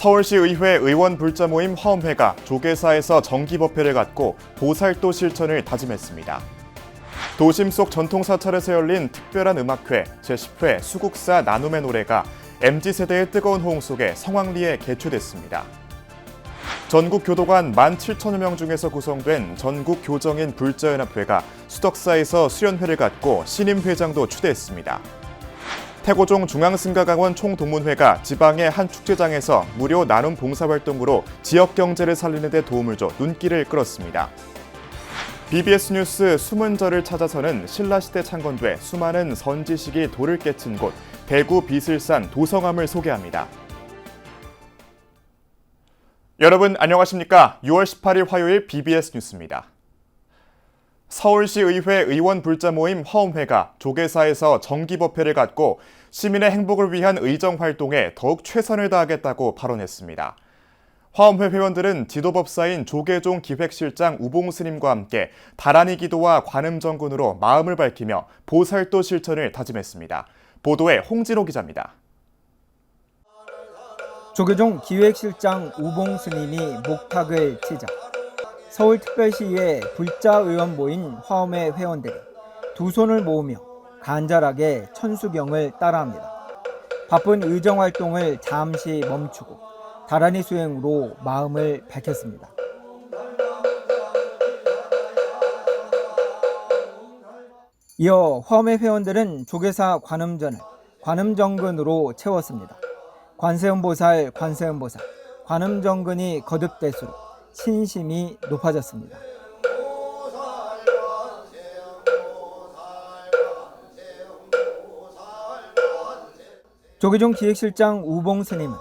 서울시의회 의원 불자 모임 화엄회가 조계사에서 정기법회를 갖고 보살도 실천을 다짐했습니다. 도심 속 전통사찰에서 열린 특별한 음악회 제10회 수국사 나눔의 노래가 MZ세대의 뜨거운 호응 속에 성황리에 개최됐습니다. 전국 교도관 17,000여 명 중에서 구성된 전국교정인 불자연합회가 수덕사에서 수련회를 갖고 신임 회장도 추대했습니다. 태고종 중앙승가강원 총동문회가 지방의 한 축제장에서 무료 나눔 봉사활동으로 지역 경제를 살리는 데 도움을 줘 눈길을 끌었습니다. BBS 뉴스 수문절을 찾아서는 신라시대 창건돼 수많은 선지식이 돌을 깨친 곳 대구 비슬산 도성암을 소개합니다. 여러분 안녕하십니까? 6월 18일 화요일 BBS 뉴스입니다. 서울시의회 의원 불자 모임 화엄회가 조계사에서 정기법회를 갖고 시민의 행복을 위한 의정활동에 더욱 최선을 다하겠다고 발언했습니다. 화엄회 회원들은 지도법사인 조계종 기획실장 우봉스님과 함께 다란이 기도와 관음정근으로 마음을 밝히며 보살도 실천을 다짐했습니다. 보도에 홍진호 기자입니다. 조계종 기획실장 우봉스님이 목탁을 치자 서울특별시의회 불자의원 모인 화엄회 회원들이 두 손을 모으며 간절하게 천수경을 따라합니다. 바쁜 의정활동을 잠시 멈추고 다란이 수행으로 마음을 밝혔습니다. 이어 화엄회 회원들은 조계사 관음전을 관음정근으로 채웠습니다. 관세음보살, 관음정근이 거듭될수록 신심이 높아졌습니다. 조계종 기획실장 우봉스님은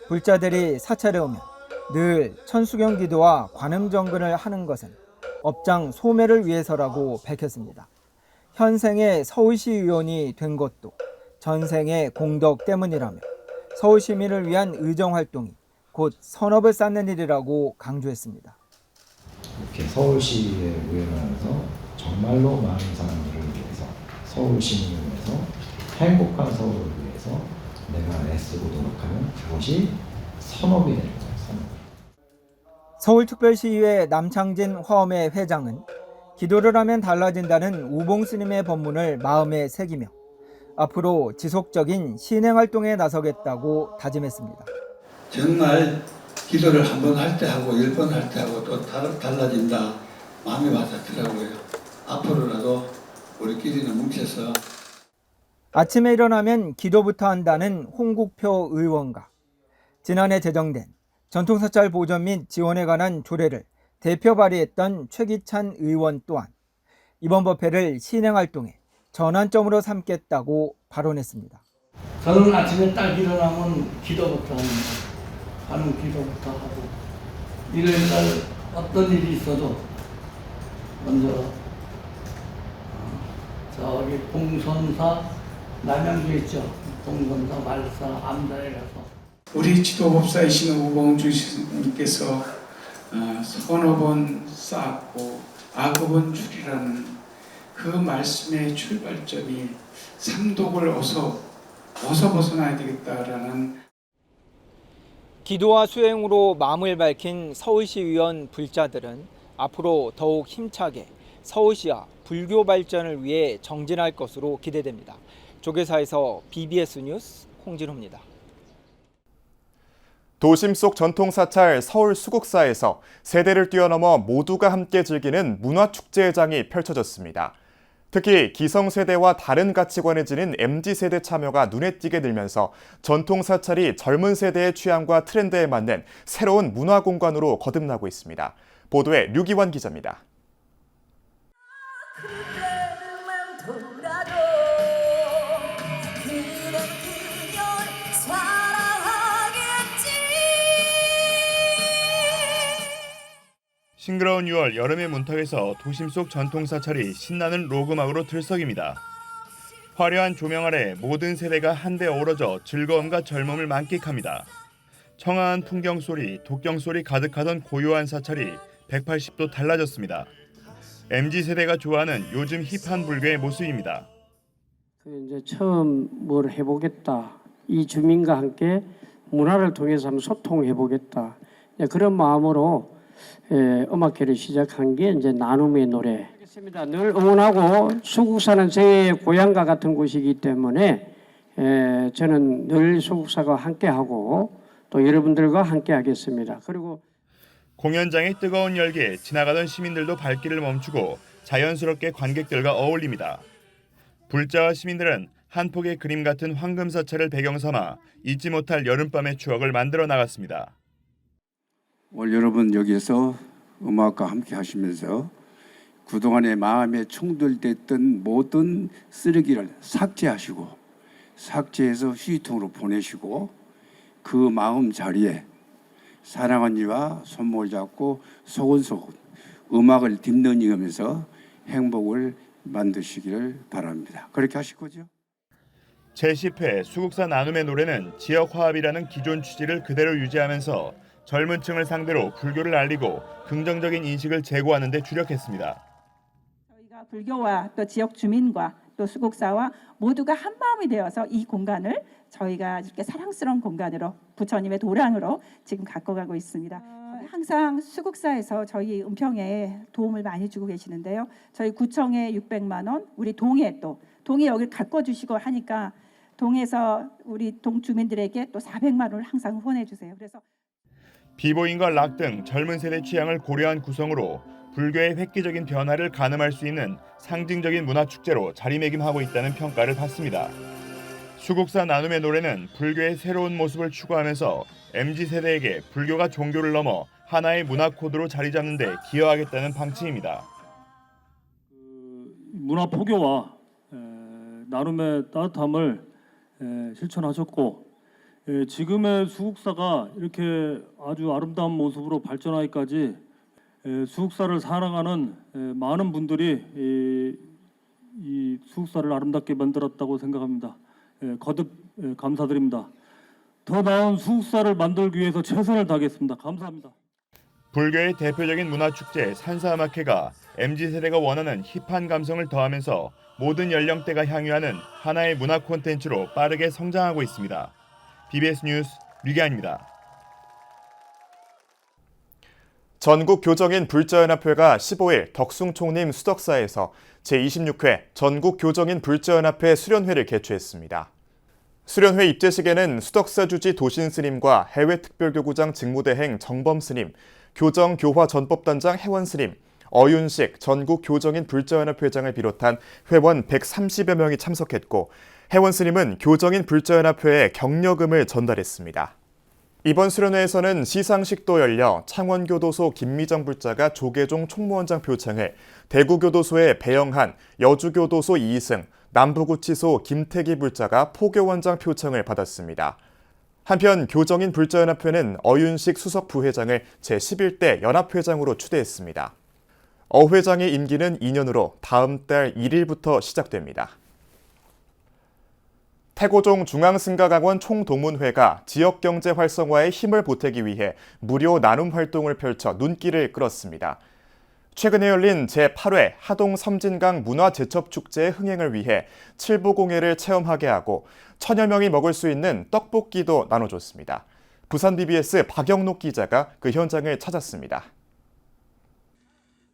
불자들이 사찰에 오면 늘 천수경 기도와 관음정근을 하는 것은 업장 소멸을 위해서라고 밝혔습니다. 현생의 서울시 의원이 된 것도 전생의 공덕 때문이라며 서울시민을 위한 의정활동이 곧 선업을 쌓는 일이라고 강조했습니다. 이렇게 서울시에 의원하면서 정말로 많은 사람들을 위해서 서울 시민을 위해서 행복한 서울을 위해서 내가 애쓰고 노력하면 그것이 선업이 되는 거예요. 선업. 서울특별시의회 남창진 화엄회 회장은 기도를 하면 달라진다는 우봉스님의 법문을 마음에 새기며 앞으로 지속적인 신행활동에 나서겠다고 다짐했습니다. 정말 기도를 한 번 할 때 하고 10번 할 때 하고 또 달라진다 마음이 와닿더라고요. 앞으로라도 우리끼리는 뭉쳐서 아침에 일어나면 기도부터 한다는 홍국표 의원과 지난해 제정된 전통사찰 보전 및 지원에 관한 조례를 대표 발의했던 최기찬 의원 또한 이번 법회를 신행활동에 전환점으로 삼겠다고 발언했습니다. 저는 아침에 딱 일어나면 기도부터 합니다. 하는 기도부터 하고 일요일날 어떤 일이 있어도 먼저 저기 봉선사 남양주에 있죠. 봉선사 말사 암사에 가서 우리 지도법사이신 우봉주님께서 선업은 쌓고 악업은 줄이라는 그 말씀의 출발점이 삼독을 어서 벗어나야 되겠다라는 기도와 수행으로 마음을 밝힌 서울시 의원 불자들은 앞으로 더욱 힘차게 서울시와 불교 발전을 위해 정진할 것으로 기대됩니다. 조계사에서 BBS 뉴스 홍진호입니다. 도심 속 전통사찰 서울 수국사에서 세대를 뛰어넘어 모두가 함께 즐기는 문화축제장이 펼쳐졌습니다. 특히 기성세대와 다른 가치관을 지닌 MZ세대 참여가 눈에 띄게 늘면서 전통사찰이 젊은 세대의 취향과 트렌드에 맞는 새로운 문화공간으로 거듭나고 있습니다. 보도에 류기환 기자입니다. 싱그러운 6월 여름의 문턱에서 도심 속 전통사찰이 신나는 록음악으로 들썩입니다. 화려한 조명 아래 모든 세대가 한데 어우러져 즐거움과 젊음을 만끽합니다. 청아한 풍경 소리, 독경 소리 가득하던 고요한 사찰이 180도 달라졌습니다. MZ세대가 좋아하는 요즘 힙한 불교의 모습입니다. 이제 처음 뭘 해보겠다. 이 주민과 함께 문화를 통해서 한번 소통해 보겠다. 그런 마음으로 음악회를 시작한 게 이제 나눔의 노래. 늘 응원하고 수국사는 제 고향과 같은 곳이기 때문에 저는 늘 수국사가 함께하고 또 여러분들과 함께하겠습니다. 그리고 공연장의 뜨거운 열기에 지나가던 시민들도 발길을 멈추고 자연스럽게 관객들과 어울립니다. 불자와 시민들은 한 폭의 그림 같은 황금사찰을 배경 삼아 잊지 못할 여름밤의 추억을 만들어 나갔습니다. 오늘 여러분 여기에서 음악과 함께 하시면서 그동안에 마음에 충돌됐던 모든 쓰레기를 삭제하시고 삭제해서 휴지통으로 보내시고 그 마음 자리에 사랑 언니와 손목을 잡고 소곤소곤 음악을 뒷너닝하면서 행복을 만드시기를 바랍니다. 그렇게 하실 거죠? 제10회 수국사 나눔의 노래는 지역 화합이라는 기존 취지를 그대로 유지하면서 젊은 층을 상대로 불교를 알리고 긍정적인 인식을 제고하는 데 주력했습니다. 저희가 불교와 또 지역 주민과 또 수국사와 모두가 한 마음이 되어서 이 공간을 저희가 이렇게 사랑스러운 공간으로 부처님의 도량으로 지금 갖고 가고 있습니다. 항상 수국사에서 저희 은평에 도움을 많이 주고 계시는데요. 저희 구청에 600만 원, 우리 동에 여기를 가꿔주시고 하니까 동에서 우리 동 주민들에게 또 400만 원을 항상 후원해 주세요. 그래서 비보잉과 락 등 젊은 세대 취향을 고려한 구성으로 불교의 획기적인 변화를 가늠할 수 있는 상징적인 문화축제로 자리매김하고 있다는 평가를 받습니다. 수국사 나눔의 노래는 불교의 새로운 모습을 추구하면서 MZ세대에게 불교가 종교를 넘어 하나의 문화 코드로 자리 잡는 데 기여하겠다는 방침입니다. 문화 포교와 나눔의 따뜻함을 실천하셨고 지금의 수국사가 이렇게 아주 아름다운 모습으로 발전하기까지 수국사를 사랑하는 많은 분들이 이 수국사를 아름답게 만들었다고 생각합니다. 거듭 감사드립니다. 더 나은 수국사를 만들기 위해서 최선을 다하겠습니다. 감사합니다. 불교의 대표적인 문화축제 산사음악회가 MZ세대가 원하는 힙한 감성을 더하면서 모든 연령대가 향유하는 하나의 문화 콘텐츠로 빠르게 성장하고 있습니다. BBS 뉴스 류기환입니다. 전국교정인 불자연합회가 15일 덕숭총림 수덕사에서 제26회 전국교정인 불자연합회 수련회를 개최했습니다. 수련회 입제식에는 수덕사 주지 도신스님과 해외특별교구장 직무대행 정범스님, 교정교화전법단장 혜원스님, 어윤식 전국교정인 불자연합회장을 비롯한 회원 130여 명이 참석했고 혜원스님은 교정인 불자연합회에 격려금을 전달했습니다. 이번 수련회에서는 시상식도 열려 창원교도소 김미정 불자가 조계종 총무원장 표창을, 대구교도소의 배영한, 여주교도소 이승, 남부구치소 김태기 불자가 포교원장 표창을 받았습니다. 한편 교정인 불자연합회는 어윤식 수석 부회장을 제11대 연합회장으로 추대했습니다. 어 회장의 임기는 2년으로 다음 달 1일부터 시작됩니다. 태고종 중앙승가강원 총동문회가 지역경제 활성화에 힘을 보태기 위해 무료 나눔 활동을 펼쳐 눈길을 끌었습니다. 최근에 열린 제8회 하동 섬진강 문화제첩축제의 흥행을 위해 칠보공예를 체험하게 하고 1000여 명이 먹을 수 있는 떡볶이도 나눠줬습니다. 부산 BBS 박영록 기자가 그 현장을 찾았습니다.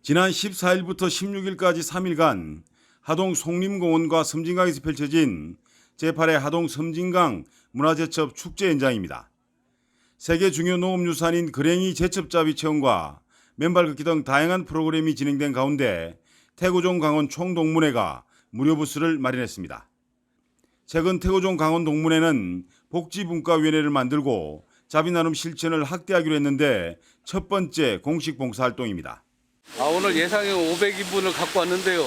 지난 14일부터 16일까지 3일간 하동 송림공원과 섬진강에서 펼쳐진 제8회 하동 섬진강 문화제첩 축제 현장입니다. 세계 중요 농업유산인 그랭이 제첩잡이 체험과 맨발 걷기 등 다양한 프로그램이 진행된 가운데 태고종 강원 총동문회가 무료 부스를 마련했습니다. 최근 태고종 강원 동문회는 복지분과위원회를 만들고 자비나눔 실천을 확대하기로 했는데 첫 번째 공식 봉사활동입니다. 오늘 예상에 500인분을 갖고 왔는데요.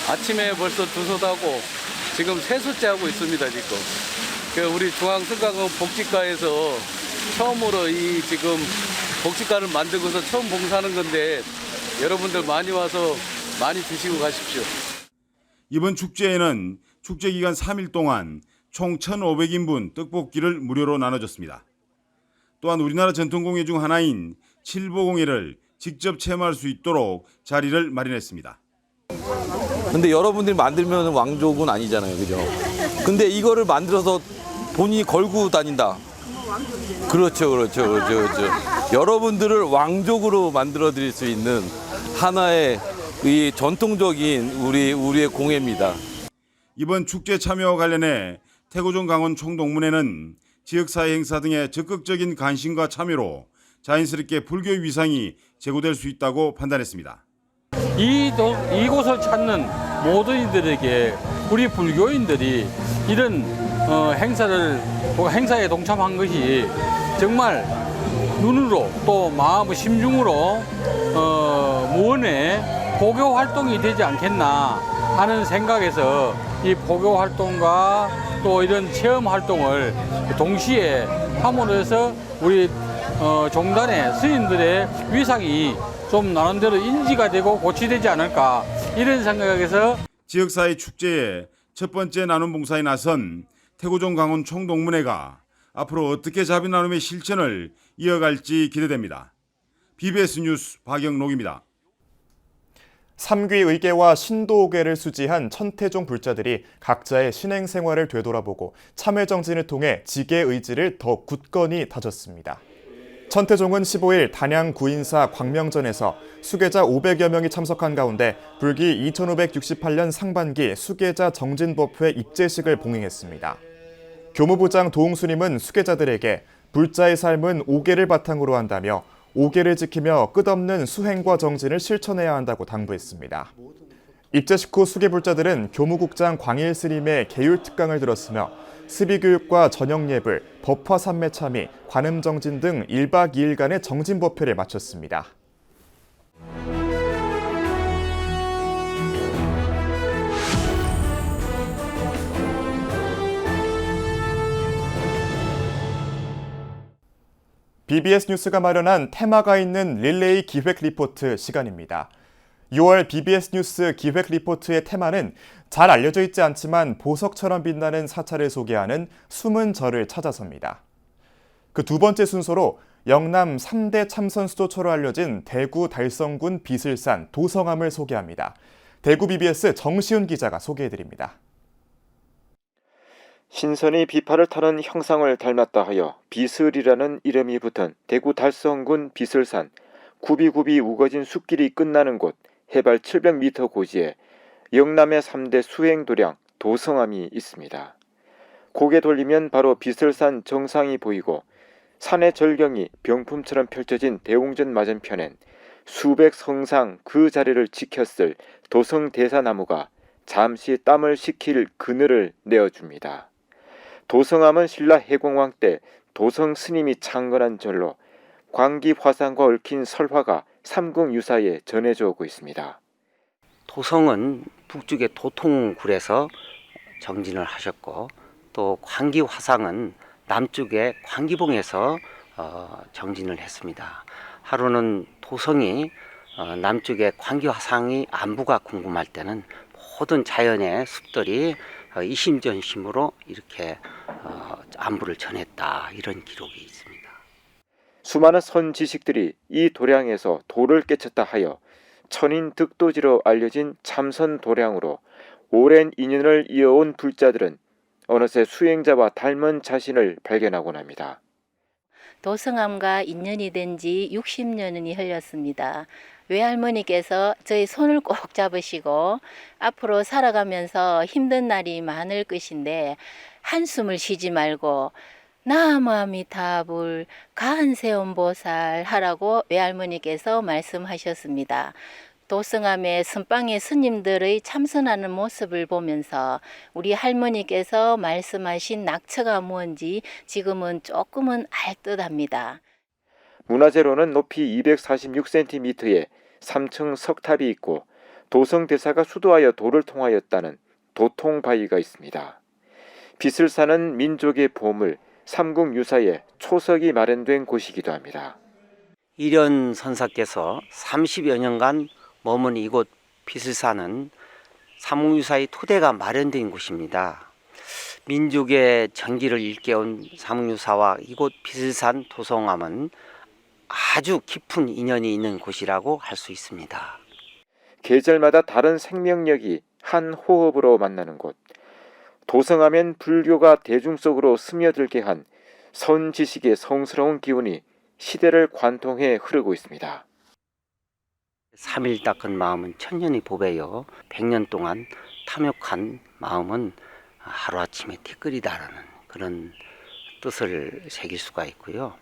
아침에 벌써 두서다고 지금 세수째 하고 있습니다. 지금 우리 중앙승강원 복지과에서 처음으로 이 지금 복지과를 만들고서 처음 봉사하는 건데 여러분들 많이 와서 많이 드시고 가십시오. 이번 축제에는 축제 기간 3일 동안 총 1,500인분 떡볶이를 무료로 나눠줬습니다. 또한 우리나라 전통공예 중 하나인 칠보공예를 직접 체험할 수 있도록 자리를 마련했습니다. 근데 여러분들이 만들면 왕족은 아니잖아요, 그죠? 근데 이거를 만들어서 본인이 걸고 다닌다. 그렇죠. 여러분들을 왕족으로 만들어 드릴 수 있는 하나의 이 전통적인 우리의 공예입니다. 이번 축제 참여와 관련해 태고종 강원 총동문회는 지역사회 행사 등의 적극적인 관심과 참여로 자연스럽게 불교의 위상이 제고될 수 있다고 판단했습니다. 이곳을 찾는 모든 이들에게 우리 불교인들이 이런 행사에 동참한 것이 정말 눈으로 또 마음 심중으로 무언의 포교 활동이 되지 않겠나 하는 생각에서 이 포교 활동과 또 이런 체험 활동을 동시에 함으로써 우리 종단의 스님들의 위상이 좀 나름대로 인지가 되고 고취되지 않을까 이런 생각에서 지역사회 축제의 첫 번째 나눔 봉사에 나선 태고종 강원 총동문회가 앞으로 어떻게 자비 나눔의 실천을 이어갈지 기대됩니다. BBS 뉴스 박영록입니다. 3귀 의계와 신도계를 수지한 천태종 불자들이 각자의 신행 생활을 되돌아보고 참회 정진을 통해 지계 의지를 더 굳건히 다졌습니다. 천태종은 15일 단양 구인사 광명전에서 수계자 500여 명이 참석한 가운데 불기 2568년 상반기 수계자 정진법회 입제식을 봉행했습니다. 교무부장 도웅스님은 수계자들에게 불자의 삶은 5계를 바탕으로 한다며 5계를 지키며 끝없는 수행과 정진을 실천해야 한다고 당부했습니다. 입제식 후 수계불자들은 교무국장 광일스님의 계율특강을 들었으며 스비교육과 저녁예불, 법화3매 참의, 관음정진 등 1박 2일간의 정진법회를 마쳤습니다. BBS 뉴스가 마련한 테마가 있는 릴레이 기획 리포트 시간입니다. 6월 BBS 뉴스 기획 리포트의 테마는 잘 알려져 있지 않지만 보석처럼 빛나는 사찰을 소개하는 숨은 절을 찾아서입니다. 그 두 번째 순서로 영남 3대 참선 수도처로 알려진 대구 달성군 비슬산 도성암을 소개합니다. 대구 BBS 정시훈 기자가 소개해드립니다. 신선이 비파를 타는 형상을 닮았다 하여 비슬이라는 이름이 붙은 대구 달성군 비슬산, 굽이굽이 우거진 숲길이 끝나는 곳 해발 700m 고지에 영남의 3대 수행도량 도성암이 있습니다. 고개 돌리면 바로 비슬산 정상이 보이고 산의 절경이 병품처럼 펼쳐진 대웅전 맞은편엔 수백 성상 그 자리를 지켰을 도성대사나무가 잠시 땀을 식힐 그늘을 내어줍니다. 도성암은 신라 해공왕 때 도성 스님이 창건한 절로 광기 화상과 얽힌 설화가 삼궁유사에 전해져 오고 있습니다. 도성은 북쪽의 도통굴에서 정진을 하셨고 또 광기 화상은 남쪽의 광기봉에서 정진을 했습니다. 하루는 도성이 남쪽의 광기 화상이 안부가 궁금할 때는 모든 자연의 숲들이 이심전심으로 이렇게 안부를 전했다 이런 기록이 있습니다. 수많은 선지식들이 이 도량에서 도를 깨쳤다 하여 천인 득도지로 알려진 참선 도량으로 오랜 인연을 이어온 불자들은 어느새 수행자와 닮은 자신을 발견하곤 합니다. 도성암과 인연이 된 지 60년이 흘렸습니다. 외할머니께서 저희 손을 꼭 잡으시고 앞으로 살아가면서 힘든 날이 많을 것인데 한숨을 쉬지 말고 나무아미타불 간세음보살 하라고 외할머니께서 말씀하셨습니다. 도성암의 선방의 스님들의 참선하는 모습을 보면서 우리 할머니께서 말씀하신 낙처가 뭔지 지금은 조금은 알 듯합니다. 문화재로는 높이 246cm의 3층 석탑이 있고 도성대사가 수도하여 도를 통하였다는 도통바위가 있습니다. 비슬산은 민족의 보물, 삼궁유사의 초석이 마련된 곳이기도 합니다. 일현 선사께서 30여 년간 머문 이곳 비슬산은 삼궁유사의 토대가 마련된 곳입니다. 민족의 정기를 일깨운 삼궁유사와 이곳 비슬산 도성암은 아주 깊은 인연이 있는 곳이라고 할 수 있습니다. 계절마다 다른 생명력이 한 호흡으로 만나는 곳. 도성암엔 불교가 대중 속으로 스며들게 한 선지식의 성스러운 기운이 시대를 관통해 흐르고 있습니다. 3일 닦은 마음은 천년이 보배요. 100년 동안 탐욕한 마음은 하루아침에 티끌이다라는 그런 뜻을 새길 수가 있고요.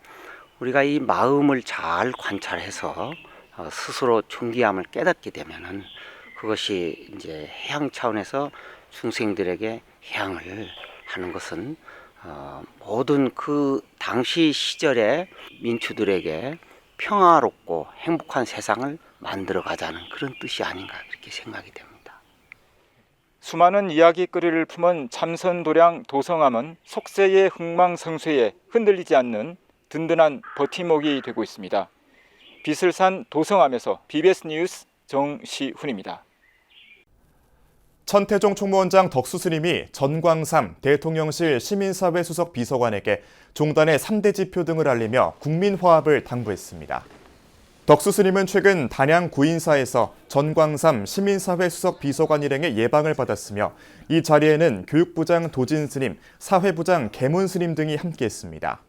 우리가 이 마음을 잘 관찰해서 스스로 존귀함을 깨닫게 되면은 그것이 이제 해양 차원에서 중생들에게 해양을 하는 것은 모든 그 당시 시절의 민추들에게 평화롭고 행복한 세상을 만들어 가자는 그런 뜻이 아닌가 이렇게 생각이 됩니다. 수많은 이야기거리를 품은 참선도량 도성함은 속세의 흥망성쇠에 흔들리지 않는 든든한 버팀목이 되고 있습니다. 빛을 산 도성함에서 BBS 뉴스 정시훈입니다. 천태종 총무원장 덕수 스님이 전광삼 대통령실 시민사회 수석 비서관에게 종단의 3대 지표 등을 알리며 국민 화합을 당부했습니다. 덕수 스님은 최근 단양 구인사에서 전광삼 시민사회 수석 비서관 일행의 예방을 받았으며 이 자리에는 교육부장 도진 스님, 사회부장 계문 스님 등이 함께했습니다.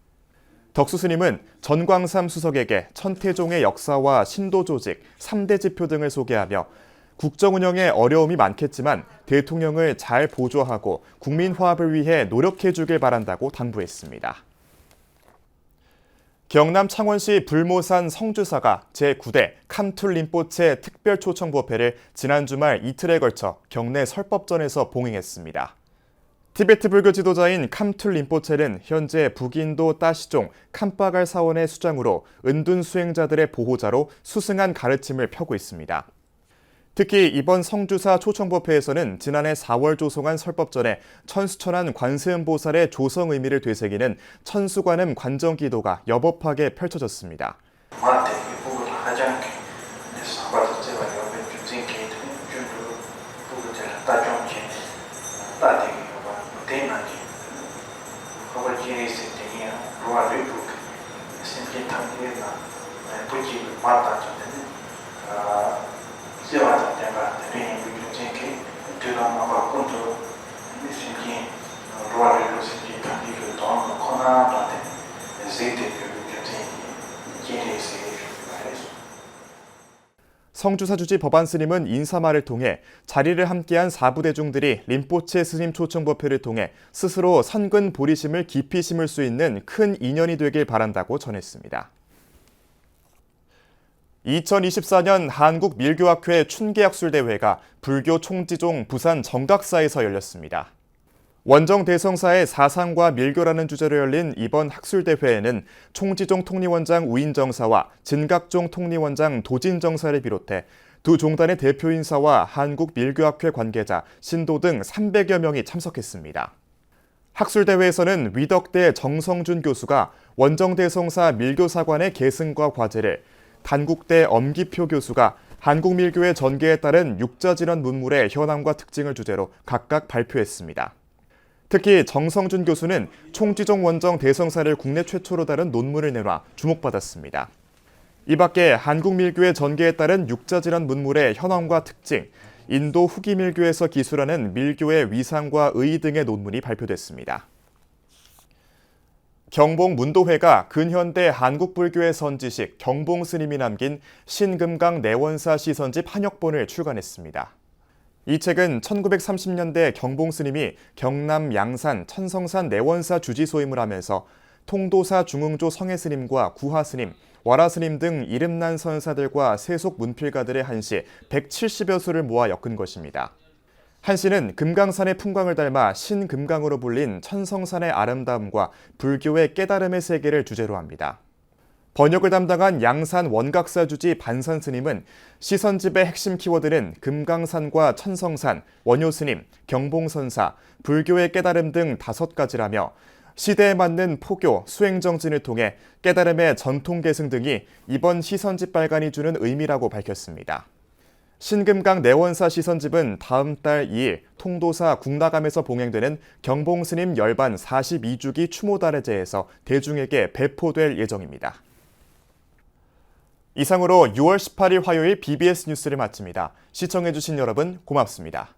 덕수 스님은 전광삼 수석에게 천태종의 역사와 신도 조직, 3대 지표 등을 소개하며 국정 운영에 어려움이 많겠지만 대통령을 잘 보조하고 국민 화합을 위해 노력해 주길 바란다고 당부했습니다. 경남 창원시 불모산 성주사가 제9대 캄툴 림포체 특별 초청법회를 지난 주말 이틀에 걸쳐 경내 설법전에서 봉행했습니다. 티베트 불교 지도자인 캄툴 림포체는 현재 북인도 따시종 캄바갈 사원의 수장으로 은둔 수행자들의 보호자로 수승한 가르침을 펴고 있습니다. 특히 이번 성주사 초청법회에서는 지난해 4월 조성한 설법전에 천수천한 관세음보살의 조성 의미를 되새기는 천수관음 관정기도가 여법하게 펼쳐졌습니다. 성주사주지 법안스님은 인사말을 통해 자리를 함께한 사부대중들이 림포체 스님 초청법회를 통해 스스로 선근 보리심을 깊이 심을 수 있는 큰 인연이 되길 바란다고 전했습니다. 2024년 한국밀교학회 춘계학술대회가 불교 총지종 부산 정각사에서 열렸습니다. 원정 대성사의 사상과 밀교라는 주제로 열린 이번 학술대회에는 총지종 통리원장 우인정사와 진각종 통리원장 도진정사를 비롯해 두 종단의 대표 인사와 한국밀교학회 관계자, 신도 등 300여 명이 참석했습니다. 학술대회에서는 위덕대 정성준 교수가 원정대성사 밀교사관의 계승과 과제를, 단국대 엄기표 교수가 한국밀교의 전개에 따른 육자질환 문물의 현황과 특징을 주제로 각각 발표했습니다. 특히 정성준 교수는 총지종 원정 대성사를 국내 최초로 다룬 논문을 내놔 주목받았습니다. 이 밖에 한국밀교의 전개에 따른 육자질환 문물의 현황과 특징, 인도 후기밀교에서 기술하는 밀교의 위상과 의의 등의 논문이 발표됐습니다. 경봉 문도회가 근현대 한국불교의 선지식 경봉 스님이 남긴 신금강 내원사 시선집 한역본을 출간했습니다. 이 책은 1930년대 경봉 스님이 경남 양산 천성산 내원사 주지소임을 하면서 통도사 중흥조 성혜 스님과 구하 스님, 와라 스님 등 이름난 선사들과 세속 문필가들의 한시 170여 수를 모아 엮은 것입니다. 한시는 금강산의 풍광을 닮아 신금강으로 불린 천성산의 아름다움과 불교의 깨달음의 세계를 주제로 합니다. 번역을 담당한 양산 원각사 주지 반산 스님은 시선집의 핵심 키워드는 금강산과 천성산, 원효 스님, 경봉선사, 불교의 깨달음 등 5가지라며 시대에 맞는 포교, 수행정진을 통해 깨달음의 전통 계승 등이 이번 시선집 발간이 주는 의미라고 밝혔습니다. 신금강 내원사 시선집은 다음 달 2일 통도사 국나감에서 봉행되는 경봉스님 열반 42주기 추모달의제에서 대중에게 배포될 예정입니다. 이상으로 6월 18일 화요일 BBS 뉴스를 마칩니다. 시청해주신 여러분 고맙습니다.